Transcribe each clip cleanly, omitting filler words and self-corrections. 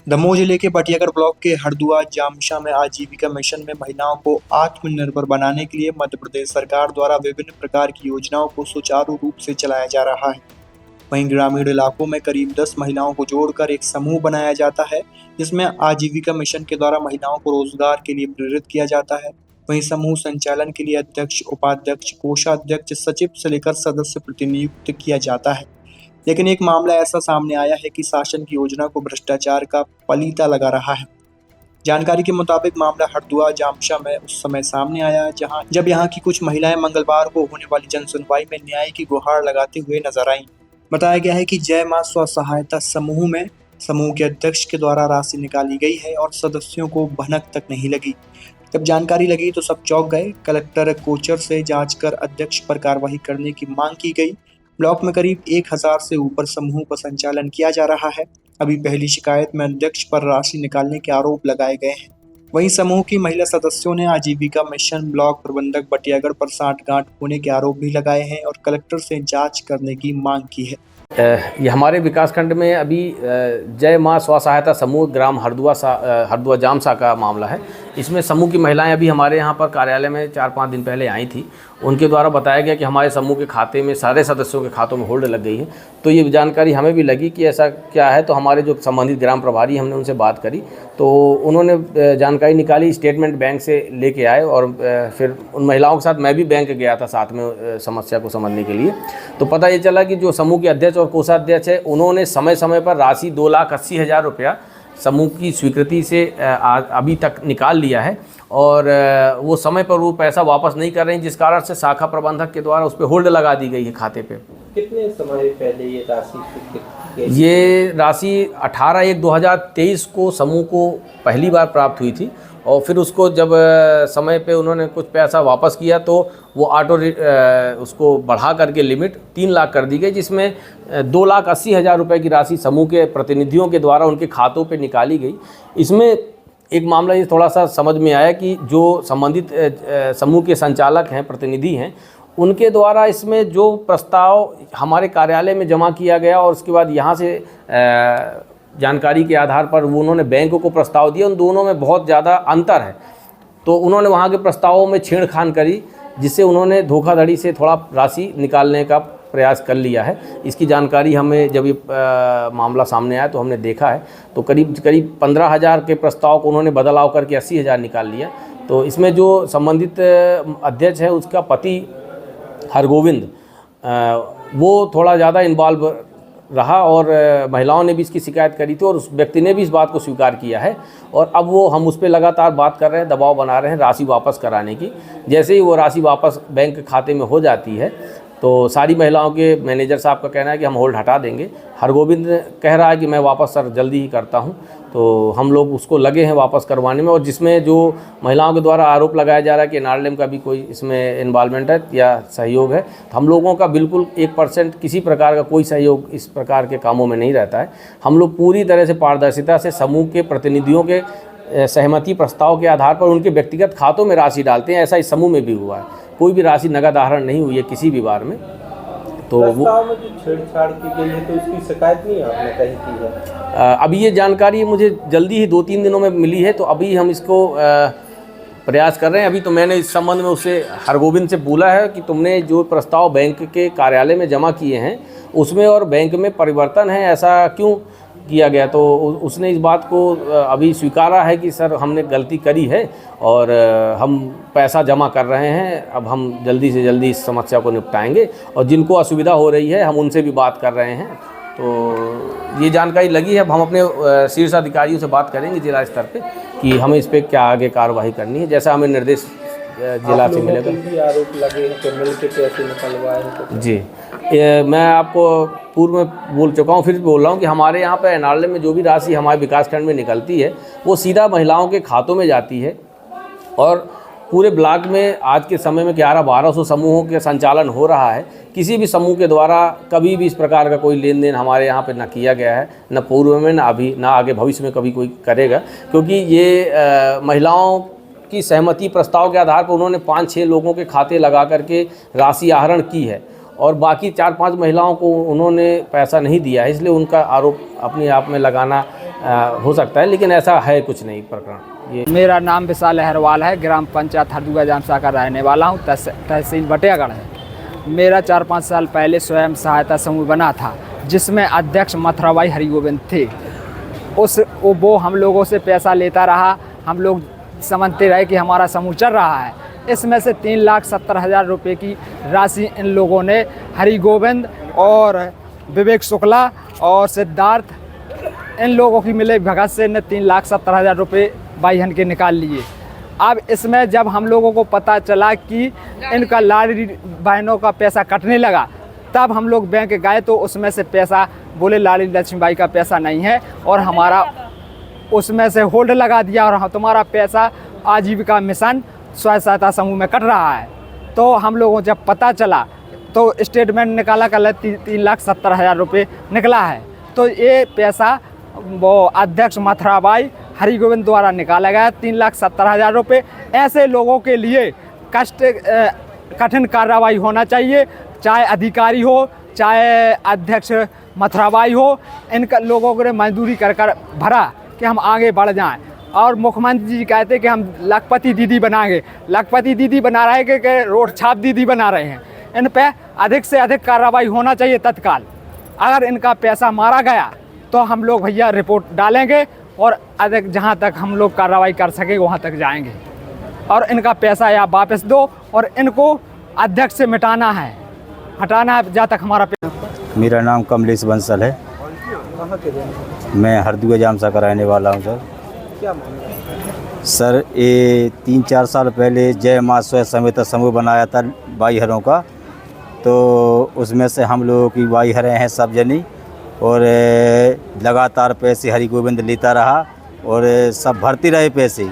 दमोह जिले के बटियागढ़ ब्लॉक के हरदुआ जामशा में आजीविका मिशन में महिलाओं को आत्मनिर्भर बनाने के लिए मध्य प्रदेश सरकार द्वारा विभिन्न प्रकार की योजनाओं को सुचारू रूप से चलाया जा रहा है। वहीं ग्रामीण इलाकों में करीब 10 महिलाओं को जोड़कर एक समूह बनाया जाता है, जिसमें आजीविका मिशन के द्वारा महिलाओं को रोजगार के लिए प्रेरित किया जाता है। वहीं समूह संचालन के लिए अध्यक्ष, उपाध्यक्ष, कोषाध्यक्ष, सचिव से लेकर सदस्य प्रतिनियुक्त किया जाता है। लेकिन एक मामला ऐसा सामने आया है कि शासन की योजना को भ्रष्टाचार का पलीता लगा रहा है। जानकारी के मुताबिक मामला हरदुआ जामशा में उस समय सामने आया जब यहाँ की कुछ महिलाएं मंगलवार को होने वाली जन सुनवाई में न्याय की गुहार लगाते हुए नजर आईं। बताया गया है कि जय मां स्व सहायता समूह में समूह के अध्यक्ष के द्वारा राशि निकाली गई है और सदस्यों को भनक तक नहीं लगी। जब जानकारी लगी तो सब चौंक गए। कलेक्टर कोचर से जांच कर अध्यक्ष पर कार्रवाई करने की मांग की गई। ब्लॉक में करीब 1000 से ऊपर समूह का संचालन किया जा रहा है। अभी पहली शिकायत में अध्यक्ष पर राशि निकालने के आरोप लगाए गए हैं। वहीं समूह की महिला सदस्यों ने आजीविका मिशन ब्लॉक प्रबंधक बटियागढ़ पर सांठगांठ होने के आरोप भी लगाए हैं और कलेक्टर से जांच करने की मांग की है। ये हमारे विकासखंड में अभी जय मां स्व सहायता समूह ग्राम हरदुआ जामसा का मामला है। इसमें समूह की महिलाएं अभी हमारे यहाँ पर कार्यालय में 4-5 दिन पहले आई थी। उनके द्वारा बताया गया कि हमारे समूह के खाते में सारे सदस्यों के खातों में होल्ड लग गई है। तो ये जानकारी हमें भी लगी कि ऐसा क्या है। तो हमारे जो संबंधित ग्राम प्रभारी, हमने उनसे बात करी तो उन्होंने जानकारी निकाली, स्टेटमेंट बैंक से लेके आए और फिर उन महिलाओं के साथ मैं भी बैंक गया था साथ में समस्या को समझने के लिए। तो पता ये चला कि जो समूह के अध्यक्ष और कोषाध्यक्ष है, उन्होंने समय समय पर राशि 2,80,000 रुपया समूह की स्वीकृति से अभी तक निकाल लिया है और वो समय पर वो पैसा वापस नहीं कर रहे हैं, जिस कारण से शाखा प्रबंधक के द्वारा उस पर होल्ड लगा दी गई है खाते पे। कितने समय पहले ये राशि ये राशि 18/1/2023 को समूह को पहली बार प्राप्त हुई थी और फिर उसको जब समय पे उन्होंने कुछ पैसा वापस किया तो वो उसको बढ़ा करके लिमिट 3 लाख कर दी गई, जिसमें 2,80,000 रुपये की राशि समूह के प्रतिनिधियों के द्वारा उनके खातों पे निकाली गई। इसमें एक मामला ये थोड़ा सा समझ में आया कि जो संबंधित समूह के संचालक हैं, प्रतिनिधि हैं, उनके द्वारा इसमें जो प्रस्ताव हमारे कार्यालय में जमा किया गया और उसके बाद यहाँ से जानकारी के आधार पर वो उन्होंने बैंक को प्रस्ताव दिया, उन दोनों में बहुत ज़्यादा अंतर है। तो उन्होंने वहाँ के प्रस्तावों में छेड़खान करी, जिससे उन्होंने धोखाधड़ी से थोड़ा राशि निकालने का प्रयास कर लिया है। इसकी जानकारी हमें जब ये मामला सामने आया तो हमने देखा है तो करीब 15,000 के प्रस्ताव को उन्होंने बदलाव करके 80,000 निकाल लिया। तो इसमें जो संबंधित अध्यक्ष है उसका पति हरगोविंद वो थोड़ा ज़्यादा इन्वॉल्व रहा और महिलाओं ने भी इसकी शिकायत करी थी और उस व्यक्ति ने भी इस बात को स्वीकार किया है और अब वो हम उस पर लगातार बात कर रहे हैं, दबाव बना रहे हैं राशि वापस कराने की। जैसे ही वो राशि वापस बैंक खाते में हो जाती है तो सारी महिलाओं के मैनेजर साहब का कहना है कि हम होल्ड हटा देंगे। हरगोविंद कह रहा है कि मैं वापस सर जल्दी ही करता हूं। तो हम लोग उसको लगे हैं वापस करवाने में और जिसमें जो महिलाओं के द्वारा आरोप लगाया जा रहा है कि एनआरएलएम का भी कोई इसमें इन्वॉल्वमेंट है या सहयोग है, तो हम लोगों का बिल्कुल 1% किसी प्रकार का कोई सहयोग इस प्रकार के कामों में नहीं रहता है। हम लोग पूरी तरह से पारदर्शिता से समूह के प्रतिनिधियों के सहमति प्रस्ताव के आधार पर उनके व्यक्तिगत खातों में राशि डालते हैं। ऐसा इस समूह में भी हुआ है, कोई भी राशि नगद आहरण नहीं हुई है किसी भी बार में। तो प्रस्ताव में जो छेड़छाड़ की गई है तो उसकी शिकायत नहीं आपने कहीं की है? अभी ये जानकारी मुझे जल्दी ही 2-3 दिनों में मिली है तो अभी हम इसको प्रयास कर रहे हैं। अभी तो मैंने इस संबंध में उससे हरगोविंद से बोला है कि तुमने जो प्रस्ताव बैंक के कार्यालय में जमा किए हैं उसमें और बैंक में परिवर्तन है, ऐसा क्यों किया गया? तो उसने इस बात को अभी स्वीकारा है कि सर हमने गलती करी है और हम पैसा जमा कर रहे हैं, अब हम जल्दी से जल्दी इस समस्या को निपटाएंगे और जिनको असुविधा हो रही है हम उनसे भी बात कर रहे हैं। तो ये जानकारी लगी है, अब हम अपने शीर्ष अधिकारियों से बात करेंगे जिला स्तर पे कि हमें इस पर क्या आगे कार्रवाई करनी है, जैसा हमें निर्देश जिला से मिलेगा। भी आरोप लगे हैं कि मिल के पैसे निकलवाए हैं जी। मैं आपको पूर्व में बोल चुका हूँ, फिर बोल रहा हूँ कि हमारे यहाँ पे एनआरएलएम में जो भी राशि हमारे विकासखंड में निकलती है वो सीधा महिलाओं के खातों में जाती है और पूरे ब्लॉक में आज के समय में 1100-1200 समूहों के संचालन हो रहा है। किसी भी समूह के द्वारा कभी भी इस प्रकार का कोई लेन देन हमारे यहाँ पे न किया गया है, न पूर्व में, न अभी, न आगे भविष्य में कभी कोई करेगा, क्योंकि ये महिलाओं की सहमति प्रस्ताव के आधार पर उन्होंने 5-6 लोगों के खाते लगा करके राशि आहरण की है और बाकी 4-5 महिलाओं को उन्होंने पैसा नहीं दिया है, इसलिए उनका आरोप अपने आप में लगाना हो सकता है, लेकिन ऐसा है कुछ नहीं प्रकरण। ये मेरा नाम विशाल अहरवाल है, ग्राम पंचायत हरदुआ जामसा का रहने वाला हूँ, तहसील बटियागढ़ है। मेरा 4-5 साल पहले स्वयं सहायता समूह बना था, जिसमें अध्यक्ष मथुराबाई हरिगोविंद थे। वो हम लोगों से पैसा लेता रहा, हम लोग समझते रहे कि हमारा समूह चल रहा है। इसमें से 3,70,000 रुपये की राशि इन लोगों ने हरिगोविंद और विवेक शुक्ला और सिद्धार्थ, इन लोगों की मिले भगत से ने 3,70,000 रुपये बाईहन के निकाल लिए। अब इसमें जब हम लोगों को पता चला कि इनका लाडली बहनों का पैसा कटने लगा, तब हम लोग बैंक गए तो उसमें से पैसा बोले लाडली लक्ष्मीबाई का पैसा नहीं है और हमारा उसमें से होल्ड लगा दिया और तुम्हारा पैसा आजीविका मिशन स्वयं सहायता समूह में कट रहा है। तो हम लोगों जब पता चला तो स्टेटमेंट निकाला, कल 3,70,000 रुपये निकला है। तो ये पैसा वो अध्यक्ष मथुराबाई हरिगोविंद द्वारा निकाला गया 3,70,000 रुपये। ऐसे लोगों के लिए कठिन कार्रवाई होना चाहिए, चाहे अधिकारी हो चाहे अध्यक्ष मथुराबाई हो। इन लोगों को मजदूरी कर भरा कि हम आगे बढ़ जाएं। और मुख्यमंत्री जी कहते हैं कि हम लखपति दीदी बनाएंगे, लखपति दीदी बना रहे हैं कि रोड छाप दीदी बना रहे हैं। इन पे अधिक से अधिक कार्रवाई होना चाहिए तत्काल। अगर इनका पैसा मारा गया तो हम लोग भैया रिपोर्ट डालेंगे और अधिक जहां तक हम लोग कार्रवाई कर सके वहां तक जाएंगे। और इनका पैसा या वापस दो और इनको अध्यक्ष से मिटाना है, हटाना है जहाँ तक हमारा पैसा। मेरा नाम कमलेश बंसल है, मैं हरदुआ जामसा का रहने वाला हूँ। सर क्या मामला? सर ये 3-4 साल पहले जय माँ स्वयं सहायता समूह बनाया था बाईहरों का, तो उसमें से हम लोगों की बाईहरें हैं सब जनी, और लगातार पैसे हरिगोविंद लेता रहा और सब भरती रहे पैसे।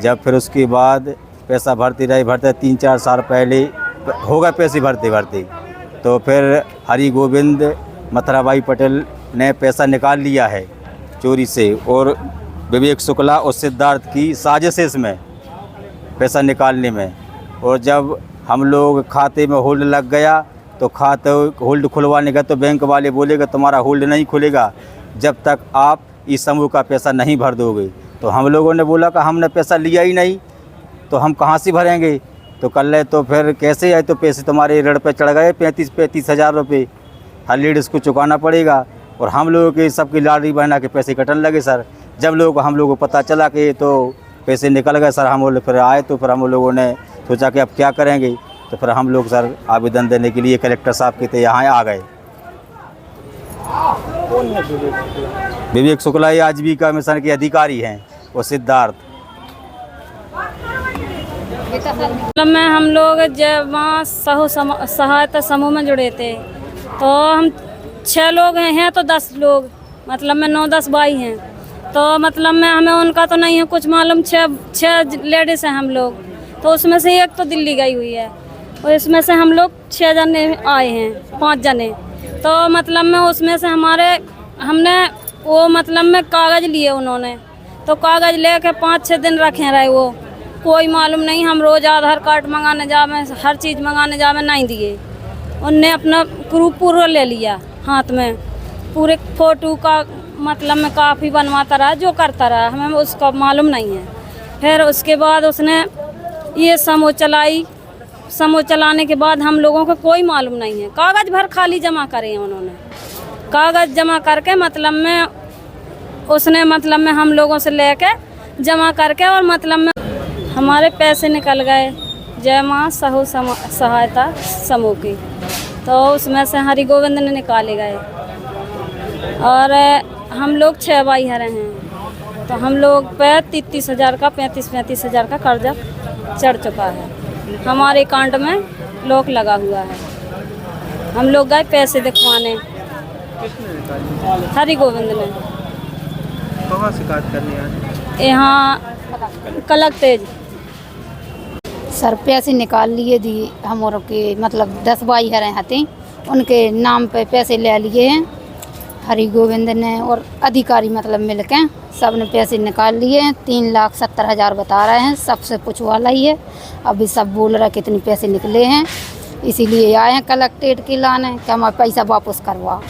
जब फिर उसके बाद पैसा भरते 3-4 साल पहले हो गए पैसे भरते भरते, तो फिर हरिगोविंद मथुराबाई पटेल ने पैसा निकाल लिया है चोरी से, और विवेक शुक्ला और सिद्धार्थ की साजिश है इसमें पैसा निकालने में। और जब हम लोग खाते में होल्ड लग गया तो खाते होल्ड खुलवाने गए तो बैंक वाले बोलेगा तुम्हारा होल्ड नहीं खुलेगा जब तक आप इस समूह का पैसा नहीं भर दोगे। तो हम लोगों ने बोला कि हमने पैसा लिया ही नहीं तो हम कहाँ से भरेंगे। तो कल ले तो फिर कैसे आए, तो पैसे तुम्हारे ऋण पे चढ़ गए 35,000 रुपये, हर लेडीज़ को चुकाना पड़ेगा। और हम लोगों के सबकी लाडली बहना के पैसे कटने लगे सर। जब हम लोगों को पता चला कि तो पैसे निकल गए सर, हम लोग फिर आए तो फिर हम लोगों ने सोचा कि अब क्या करेंगे। तो फिर हम लोग सर आवेदन देने के लिए कलेक्टर साहब के थे यहाँ आ गए। कौन है विवेक शुक्ला? विवेक शुक्ला ये आजीविका मिशन के अधिकारी हैं, और सिद्धार्थ। मतलब में हम लोग जब वहाँ सहायता समूह में जुड़े थे तो हम 6 लोग हैं तो 10 लोग, मतलब में 9-10 भाई हैं। तो मतलब में हमें उनका तो नहीं है कुछ मालूम। 6 लेडीज़ हैं हम लोग, तो उसमें से एक तो दिल्ली गई हुई है और इसमें से हम लोग 6 जने आए हैं, 5 जने। तो मतलब में उसमें से हमने वो मतलब में कागज़ लिए उन्होंने, तो कागज़ ले के 5-6 दिन रखे रहे, वो कोई मालूम नहीं। हम रोज़ आधार कार्ड मंगाने जावे, हर चीज़ मंगाने जावे, नहीं दिए। उनने अपना प्रूफ पूरा ले लिया हाथ में, पूरे फ़ोटो का मतलब में काफ़ी बनवाता रहा, जो करता रहा, हमें उसका मालूम नहीं है। फिर उसके बाद उसने ये समूह चलाई। समूह चलाने के बाद हम लोगों को कोई मालूम नहीं है। कागज़ भर खाली जमा करे हैं उन्होंने, कागज़ जमा करके मतलब में उसने मतलब में हम लोगों से लेके जमा करके और मतलब में हमारे पैसे निकल गए जय माँ सहायता समूह की। तो उसमें से हरिगोविंद ने निकाले गए और हम लोग 6 भाई हरे हैं, तो हम लोग पे 33,000 का 35,000 का कर्जा चढ़ चुका है। हमारे अकाउंट में लॉक लगा हुआ है। हम लोग गए पैसे दिखवाने, हरिगोविंद ने। कहाँ शिकायत करने आए? यहाँ कलेक्टर सर पैसे निकाल लिए दी हमारों के, मतलब 10 भाई हरे हते, उनके नाम पे पैसे ले लिए हैं हरिगोविंद ने और अधिकारी मतलब मिलके सब ने पैसे निकाल लिए हैं। 3,70,000 बता रहे हैं, सबसे पूछवा ला ही है, अभी सब बोल रहा कितने पैसे निकले हैं। इसीलिए आए हैं कलेक्ट्रेट के लाने कि हमारा पैसा वापस करवा।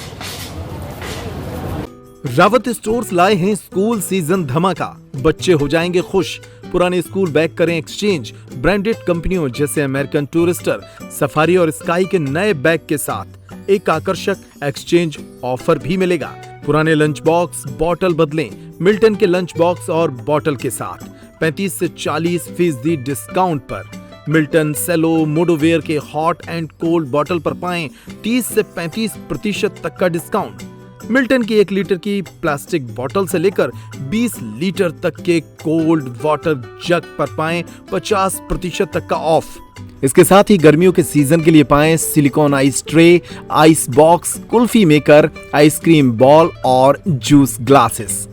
रावत स्टोर्स लाए हैं स्कूल सीजन धमाका, बच्चे हो जाएंगे खुश। पुराने स्कूल बैग करें एक्सचेंज ब्रांडेड कंपनियों जैसे अमेरिकन टूरिस्टर, सफारी और स्काई के नए बैग के साथ एक आकर्षक एक्सचेंज ऑफर भी मिलेगा। पुराने लंच बॉक्स बॉटल बदलें मिल्टन के लंच बॉक्स और बॉटल के साथ 35 से 40% डिस्काउंट पर। मिल्टन सेलो मोडोवेयर के हॉट एंड कोल्ड बॉटल पर पाएं 30 से 35% तक का डिस्काउंट। मिल्टन की 1 लीटर की प्लास्टिक बोतल से लेकर 20 लीटर तक के कोल्ड वाटर जग पर पाएं 50% तक का ऑफ। इसके साथ ही गर्मियों के सीजन के लिए पाएं silicon ice tray, ice box, kulfi maker, ice cream ball और जूस ग्लासेस।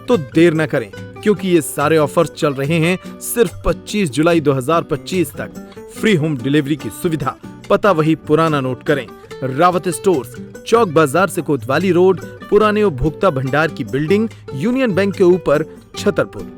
तो देर न करें क्योंकि ये सारे ऑफर्स चल रहे हैं सिर्फ 25 जुलाई 2025 तक। फ्री होम डिलीवरी की सुविधा, पता वही पुराना नोट करें। रावत स्टोर्स, चौक बाजार से कोतवाली रोड, पुराने उपभोक्ता भंडार की बिल्डिंग, यूनियन बैंक के ऊपर, छतरपुर।